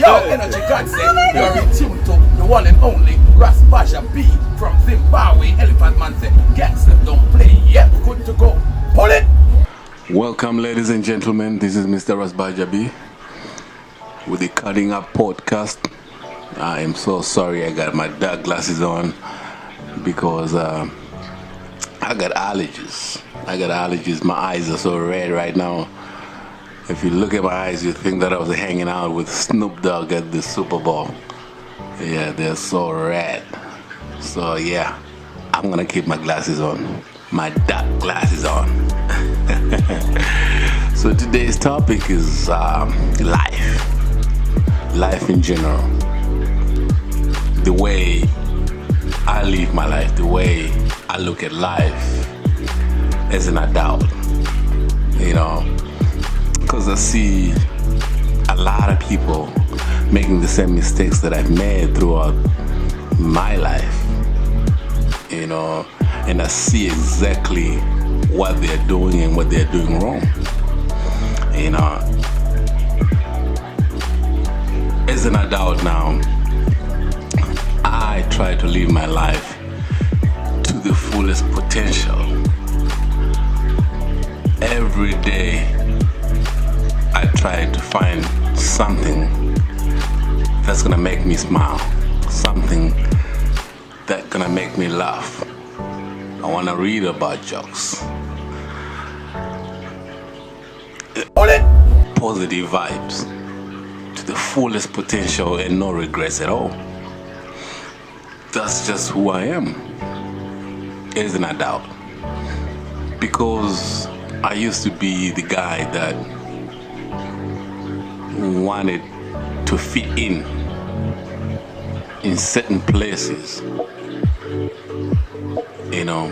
Yo, Energy God said, you're in tune to the one and only Ras Baja B from Zimbabwe. Elephant Man said, gangsters don't play. Yep, good to go. Pull it. Welcome, ladies and gentlemen. This is Mr. Ras Baja B with the Cuttin Up Podcast. I am so sorry I got my dark glasses on because I got allergies. My eyes are so red right now. If you look at my eyes, you think that I was hanging out with Snoop Dogg at the Super Bowl. Yeah, they're so red. So yeah, I'm gonna keep my glasses on, my dark glasses on. So today's topic is life in general. The way I live my life, the way I look at life as an adult, you know. Because I see a lot of people making the same mistakes that I've made throughout my life, you know, and I see exactly what they're doing and what they're doing wrong, you know. As an adult now, I try to live my life to the fullest potential. Every day I try to find something that's gonna make me smile, something that's gonna make me laugh. I wanna read about jokes, positive vibes, to the fullest potential and no regrets at all. That's just who I am as an adult. Because I used to be the guy that wanted to fit in certain places. You know,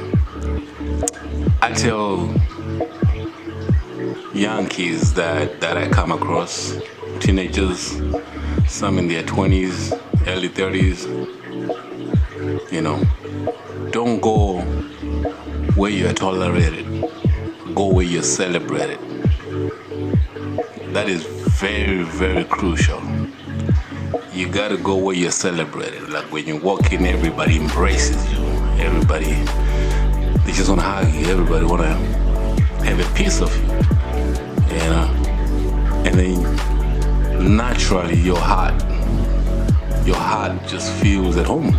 I tell young kids that I come across, teenagers, some in their 20s, early 30s, you know, don't go where you're tolerated, go where you're celebrated. That is very, very crucial. You gotta go where you're celebrated. Like when you walk in, everybody embraces you. Everybody, they just wanna hug you. Everybody wanna have a piece of you, you know. And then naturally, your heart just feels at home.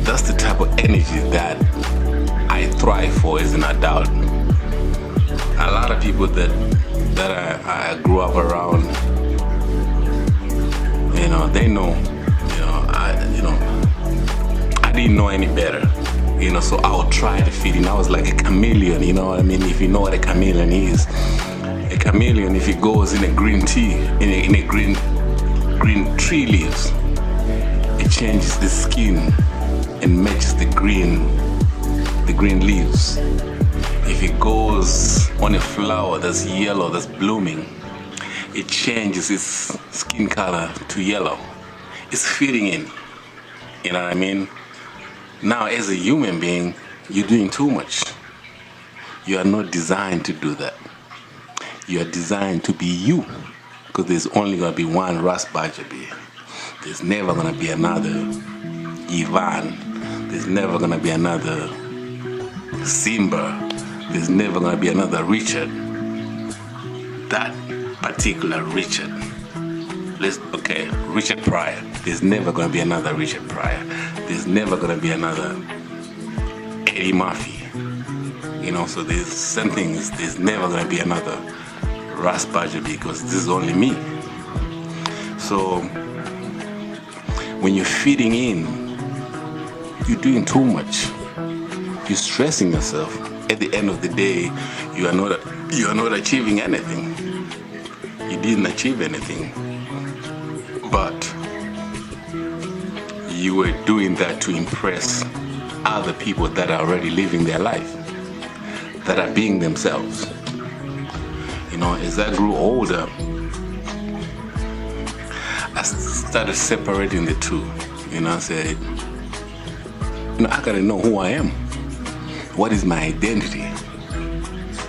That's the type of energy that I thrive for as an adult. A lot of people that I grew up around, you know, they know, I didn't know any better, you know, so I would try to fit in. I was like a chameleon, you know what I mean? If you know what a chameleon is, a chameleon, if it goes in a green tea, in a green tree leaves, it changes the skin and matches the green leaves. If it goes on a flower that's yellow, that's blooming, it changes its skin color to yellow. It's fitting in, you know what I mean? Now, as a human being, you're doing too much. You are not designed to do that. You are designed to be you, because there's only going to be one Ras Baja B. There's never going to be another Ivan. There's never going to be another Simba. There's never going to be another Richard. That particular Richard. Richard Pryor. There's never going to be another Richard Pryor. There's never going to be another Eddie Murphy. You know, so there's never going to be another Ras Baja B, because this is only me. So when you're fitting in, you're doing too much. You're stressing yourself. At the end of the day, you are not achieving anything. You didn't achieve anything, but you were doing that to impress other people that are already living their life, that are being themselves. You know, as I grew older, I started separating the two. You know, I said, I gotta know who I am. What is my identity?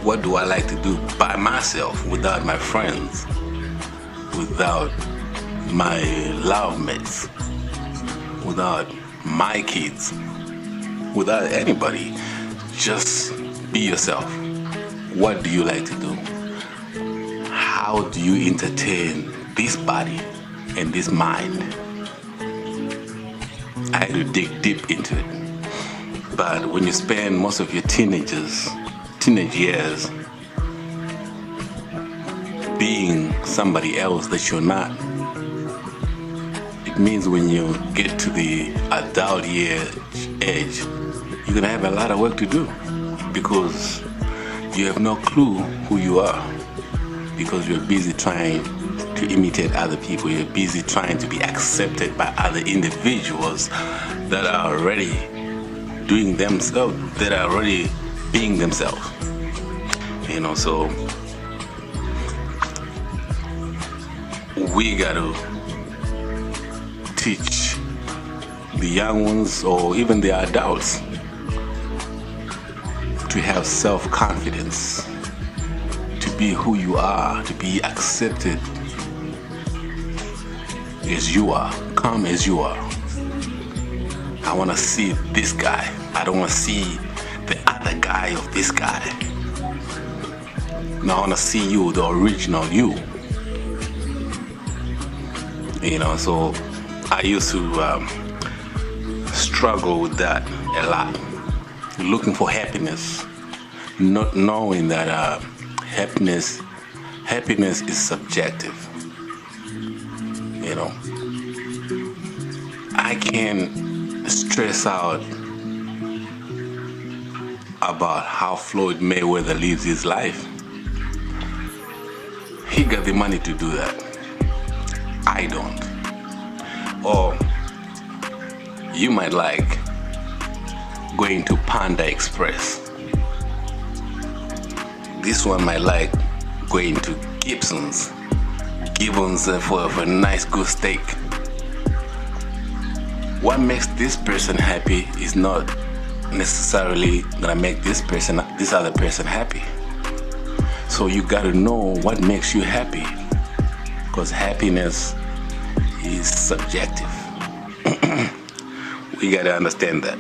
What do I like to do by myself, without my friends, without my love mates, without my kids, without anybody? Just be yourself. What do you like to do? How do you entertain this body and this mind? I had to dig deep into it. But when you spend most of your teenage years being somebody else that you're not, it means when you get to the adult age, you're gonna have a lot of work to do, because you have no clue who you are, because you're busy trying to imitate other people. You're busy trying to be accepted by other individuals that are already doing themselves, that are already being themselves. So we got to teach the young ones, or even the adults, to have self-confidence, to be who you are, to be accepted as you are, come as you are. I want to see this guy. I don't want to see the other guy of this guy. No, I want to see you, the original you. So I used to struggle with that a lot, looking for happiness, not knowing that happiness is subjective. I can stress out about how Floyd Mayweather lives his life. He got the money to do that. I don't. Or you might like going to Panda Express. This one might like going to Gibbons for a nice good steak. What makes this person happy is not necessarily gonna make this other person happy. So you gotta know what makes you happy, because happiness is subjective. We gotta understand that.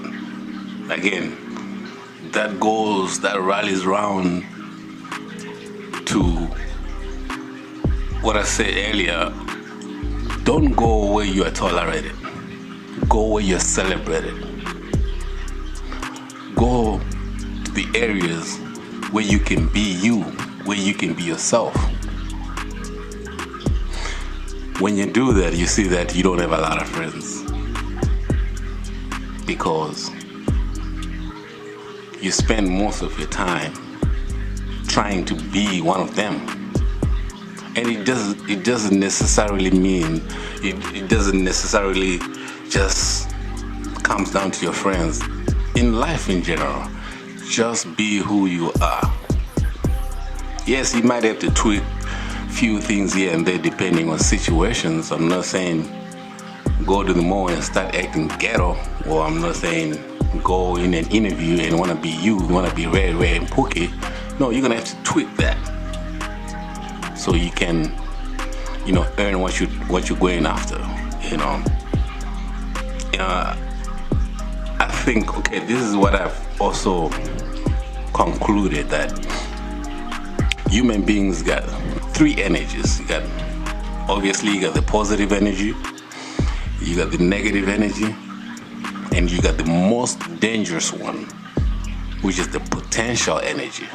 Again, that rallies around to what I said earlier. Don't go where you are tolerated. Go where you're celebrated. Go to the areas where you can be you, where you can be yourself. When you do that, you see that you don't have a lot of friends, because you spend most of your time trying to be one of them. And it doesn't necessarily mean, it doesn't necessarily just comes down to your friends. In life in general, just be who you are. Yes, you might have to tweak few things here and there depending on situations. I'm not saying go to the mall and start acting ghetto, or I'm not saying go in an interview and want to be you want to be very, very pooky. No, you're gonna have to tweak that so you can, earn what you're going after. I think, this is what I've also concluded, that human beings got three energies. You got the positive energy, you got the negative energy, and you got the most dangerous one, which is the potential energy.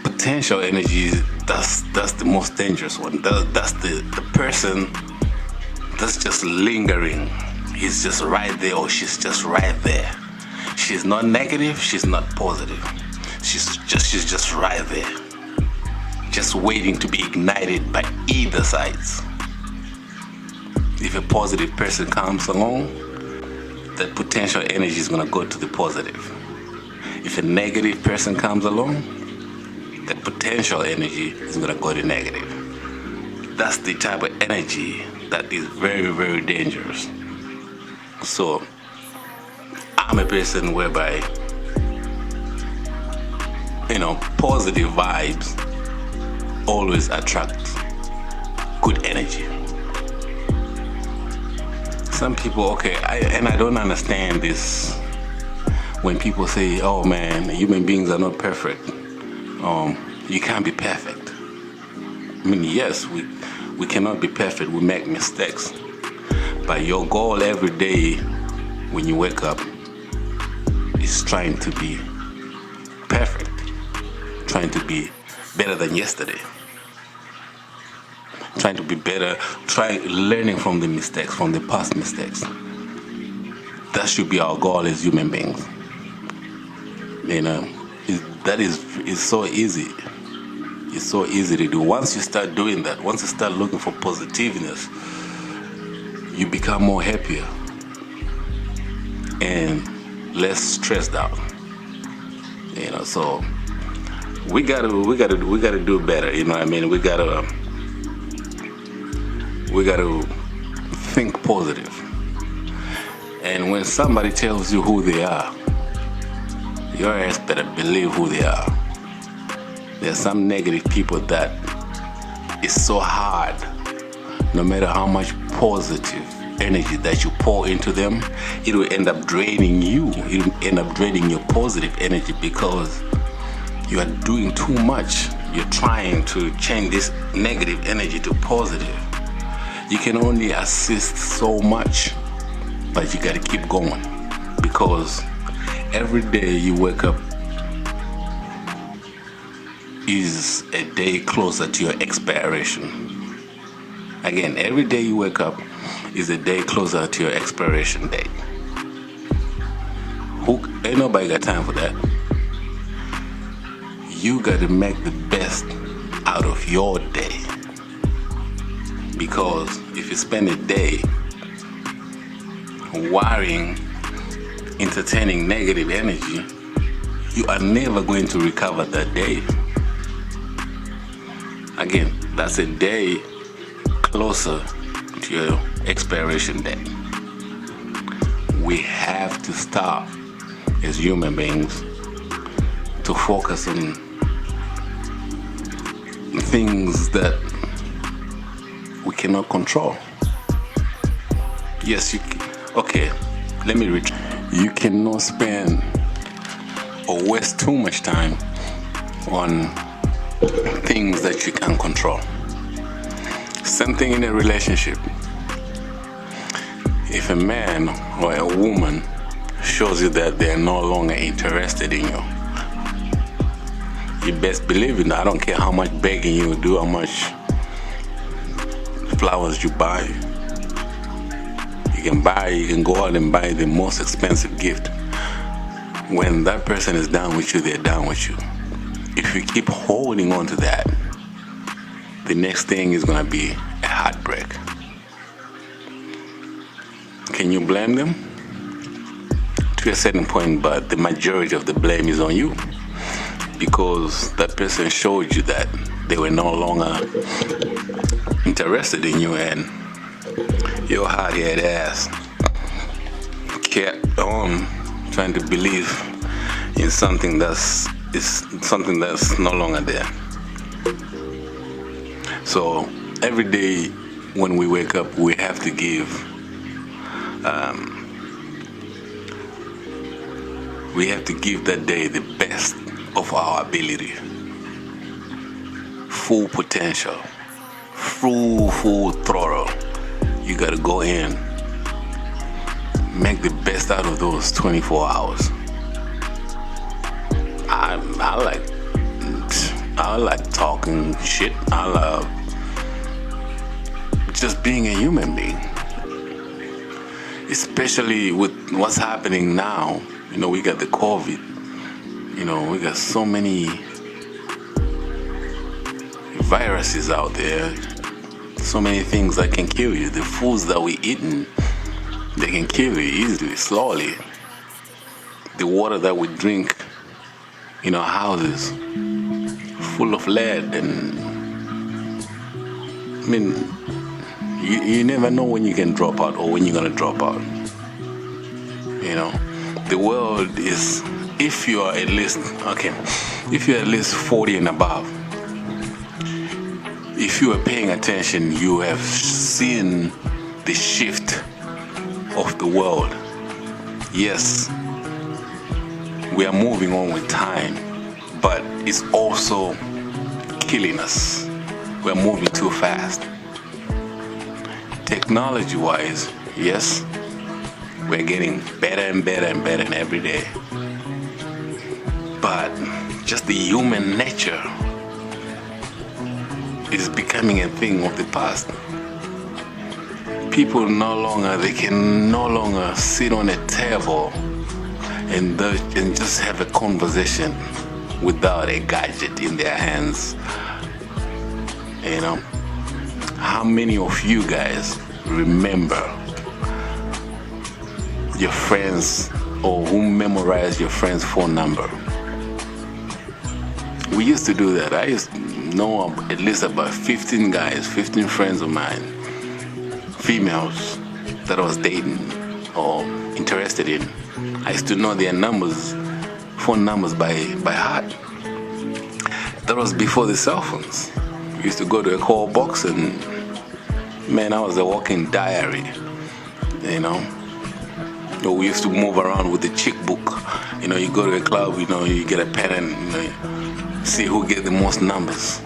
Potential energy, that's the most dangerous one. That's the person that's just lingering. He's just right there, or she's just right there. She's not negative, she's not positive. She's just right there, just waiting to be ignited by either sides. If a positive person comes along, that potential energy is gonna go to the positive. If a negative person comes along, that potential energy is gonna go to negative. That's the type of energy that is very, very dangerous. So I'm a person whereby positive vibes always attract good energy. Some people, I don't understand this when people say, oh man, human beings are not perfect. You can't be perfect. I mean, yes, we cannot be perfect. We make mistakes. But your goal every day when you wake up is trying to be perfect, trying to be better than yesterday, trying to be better, learning from the mistakes, from the past mistakes. That should be our goal as human beings. That is so easy. It's so easy to do. Once you start doing that, once you start looking for positiveness, you become more happier and less stressed out. So we gotta do better. You know what I mean? We gotta think positive. And when somebody tells you who they are, your ass better believe who they are. There's some negative people that it's so hard, no matter how much positive energy that you pour into them, it will end up draining you. It will end up draining your positive energy because you are doing too much. You're trying to change this negative energy to positive. You can only assist so much, but you gotta keep going because every day you wake up is a day closer to your expiration. Again, every day you wake up is a day closer to your expiration date. Ain't nobody got time for that. You got to make the best out of your day. Because if you spend a day worrying, entertaining negative energy, you are never going to recover that day. Again, that's a day closer to your expiration date. We have to stop as human beings to focus on things that we cannot control. Yes, let me read. You cannot spend or waste too much time on things that you can't control. Same thing in a relationship. If a man or a woman shows you that they're no longer interested in you, you best believe it. I don't care how much begging you do, how much flowers you buy. You can go out and buy the most expensive gift. When that person is down with you, they're down with you. If you keep holding on to that, the next thing is going to be a heartbreak. Can you blame them? To a certain point, but the majority of the blame is on you. Because that person showed you that they were no longer interested in you, and your hard-headed ass kept on trying to believe in something that's no longer there. So every day when we wake up, we have to give that day the best of our ability, full potential, full throttle. You gotta go in, make the best out of those 24 hours. I like talking shit. I love just being a human being, especially with what's happening now. We got the COVID. We got so many viruses out there, so many things that can kill you. The foods that we eating, they can kill you easily, slowly. The water that we drink in our houses, full of lead, and you never know when you can drop out or when you're gonna drop out. The world is, if you are at least, if you're at least 40 and above, if you are paying attention, you have seen the shift of the world. Yes, we are moving on with time, but it's also killing us. We're moving too fast. Technology-wise, yes, we're getting better and better and better every day. But just the human nature is becoming a thing of the past. People they can no longer sit on a table and just have a conversation without a gadget in their hands. You know, how many of you guys remember your friends or who memorized your friend's phone number? We used to do that. I used to know at least about 15 guys, 15 friends of mine, females that I was dating or interested in. I used to know their numbers, phone numbers by heart. That was before the cell phones. We used to go to a call box and, man, I was a walking diary, you know. We used to move around with the chick book. You know, you go to a club, you know, you get a pen and, you know, see who get the most numbers.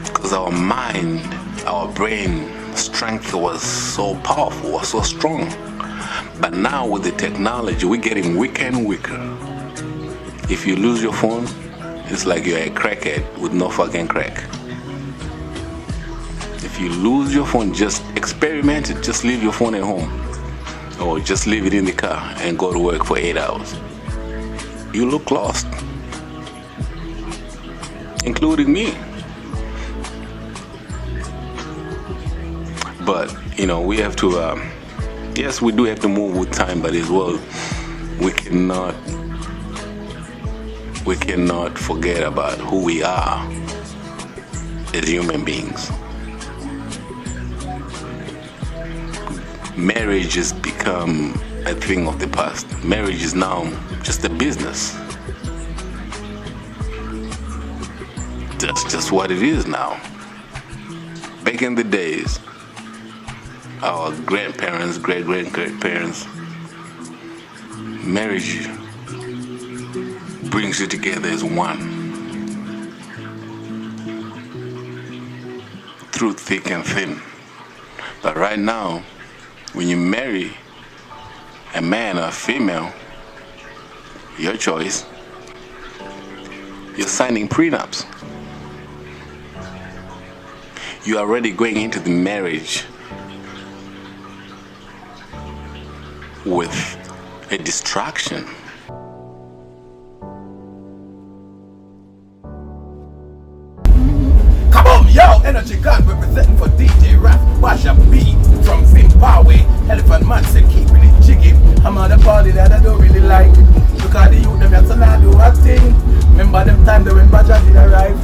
Because our mind, our brain strength was so powerful, was so strong. But now with the technology, we're getting weaker and weaker. If you lose your phone, it's like you're a crackhead with no fucking crack. If you lose your phone, just experiment it. Just leave your phone at home. Or just leave it in the car and go to work for 8 hours. You look lost. Including me. But, you know, we have to, yes, we do have to move with time, but as well, we cannot forget about who we are as human beings. Marriage has become a thing of the past. Marriage is now just a business. That's just what it is now. Back in the days, our grandparents, great-grandparents, marriage brings you together as one. Through thick and thin. But right now, when you marry a man or a female, your choice, you're signing prenups. You're already going into the marriage with a distraction. Come on, yo, Energy God representing for DJ Rap Basha B from Zimbabwe. Elephant Man said keeping it jiggy. I'm on the party that I don't really like. Because the youth them have to not do a thing. Remember them time they when Basha did arrive.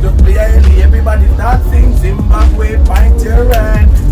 Just play early, everybody dancing. Zimbabwe, fight your hand.